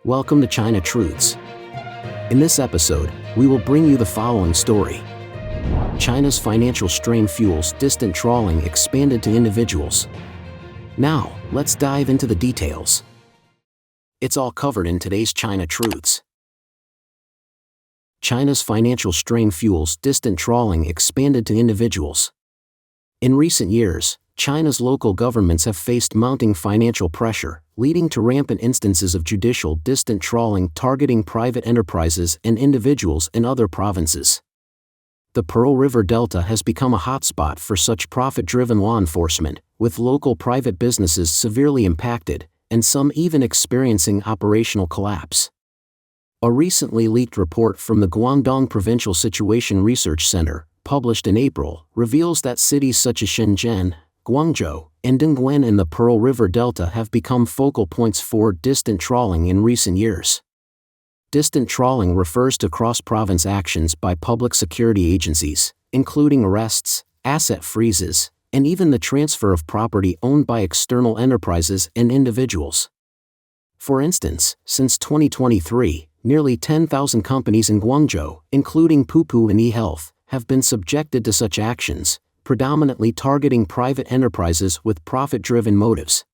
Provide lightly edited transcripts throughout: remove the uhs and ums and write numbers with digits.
Welcome to China Truths. In this episode, we will bring you the following story. China's financial strain fuels distant trawling expanded to individuals. Now, let's dive into the details. It's all covered in today's China Truths. China's financial strain fuels distant trawling expanded to individuals. In recent years, China's local governments have faced mounting financial pressure, leading to rampant instances of judicial distant trawling targeting private enterprises and individuals in other provinces. The Pearl River Delta has become a hotspot for such profit-driven law enforcement, with local private businesses severely impacted, and some even experiencing operational collapse. A recently leaked report from the Guangdong Provincial Situation Research Center, published in April, reveals that cities such as Shenzhen, Guangzhou, and Dongguan in the Pearl River Delta have become focal points for distant trawling in recent years. Distant trawling refers to cross-province actions by public security agencies, including arrests, asset freezes, and even the transfer of property owned by external enterprises and individuals. For instance, since 2023, nearly 10,000 companies in Guangzhou, including Pupu and eHealth, have been subjected to such actions, predominantly targeting private enterprises with profit-driven motives.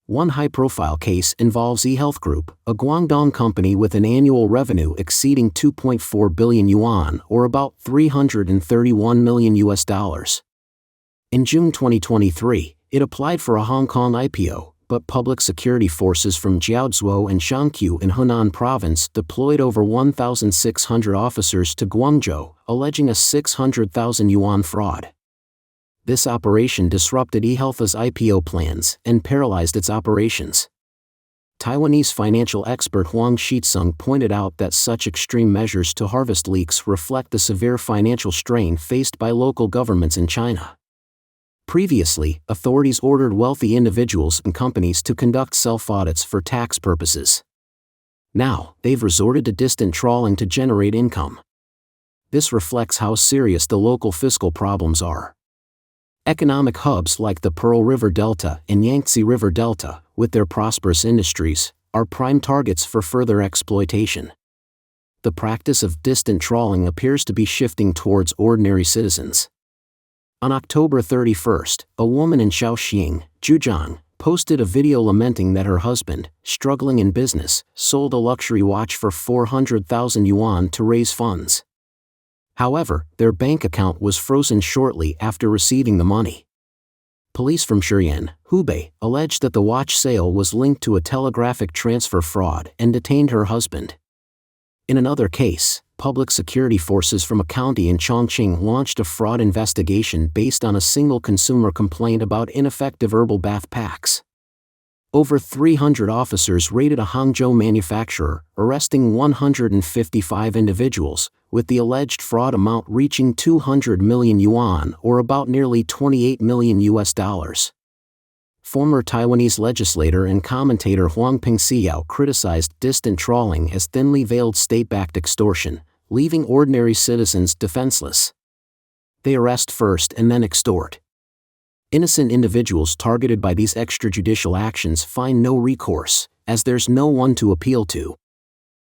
One high-profile case involves eHealth Group, a Guangdong company with an annual revenue exceeding 2.4 billion yuan or about $331 million. In June 2023, it applied for a Hong Kong IPO, but public security forces from Jiaozhou and Shanqiu in Henan province deployed over 1,600 officers to Guangzhou, alleging a 600,000 yuan fraud. This operation disrupted eHealth's IPO plans and paralyzed its operations. Taiwanese financial expert Huang Shitsung pointed out that such extreme measures to harvest leaks reflect the severe financial strain faced by local governments in China. Previously, authorities ordered wealthy individuals and companies to conduct self-audits for tax purposes. Now, they've resorted to distant trawling to generate income. This reflects how serious the local fiscal problems are. Economic hubs like the Pearl River Delta and Yangtze River Delta, with their prosperous industries, are prime targets for further exploitation. The practice of distant trawling appears to be shifting towards ordinary citizens. On October 31st, a woman in Shaoxing, Zhejiang, posted a video lamenting that her husband, struggling in business, sold a luxury watch for 400,000 yuan to raise funds. However, their bank account was frozen shortly after receiving the money. Police from Shiyan, Hubei, alleged that the watch sale was linked to a telegraphic transfer fraud and detained her husband. In another case, public security forces from a county in Chongqing launched a fraud investigation based on a single consumer complaint about ineffective herbal bath packs. Over 300 officers raided a Hangzhou manufacturer, arresting 155 individuals, with the alleged fraud amount reaching 200 million yuan or about nearly $28 million. Former Taiwanese legislator and commentator Huang Pingxiao criticized distant trawling as thinly veiled state-backed extortion, leaving ordinary citizens defenseless. They arrest first and then extort. Innocent individuals targeted by these extrajudicial actions find no recourse, as there's no one to appeal to.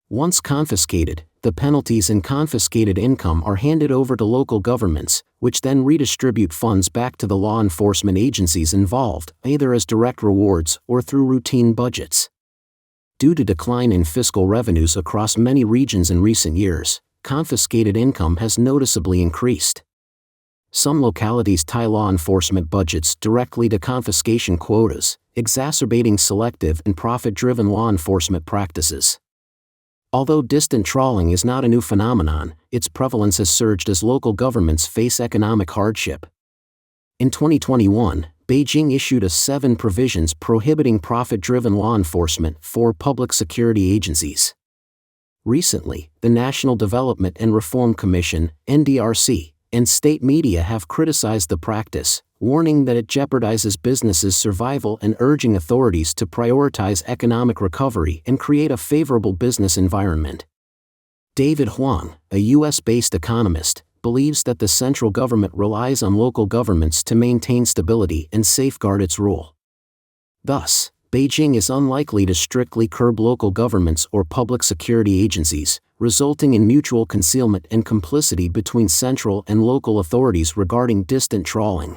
Once confiscated, the penalties and confiscated income are handed over to local governments, which then redistribute funds back to the law enforcement agencies involved, either as direct rewards or through routine budgets. Due to decline in fiscal revenues across many regions in recent years, confiscated income has noticeably increased. Some localities tie law enforcement budgets directly to confiscation quotas, exacerbating selective and profit-driven law enforcement practices. Although distant trawling is not a new phenomenon, its prevalence has surged as local governments face economic hardship. In 2021, Beijing issued 7 provisions prohibiting profit-driven law enforcement for public security agencies. Recently, the National Development and Reform Commission, NDRC, and state media have criticized the practice, warning that it jeopardizes businesses' survival and urging authorities to prioritize economic recovery and create a favorable business environment. David Huang, a U.S.-based economist, believes that the central government relies on local governments to maintain stability and safeguard its rule. Thus, Beijing is unlikely to strictly curb local governments or public security agencies, resulting in mutual concealment and complicity between central and local authorities regarding distant trawling.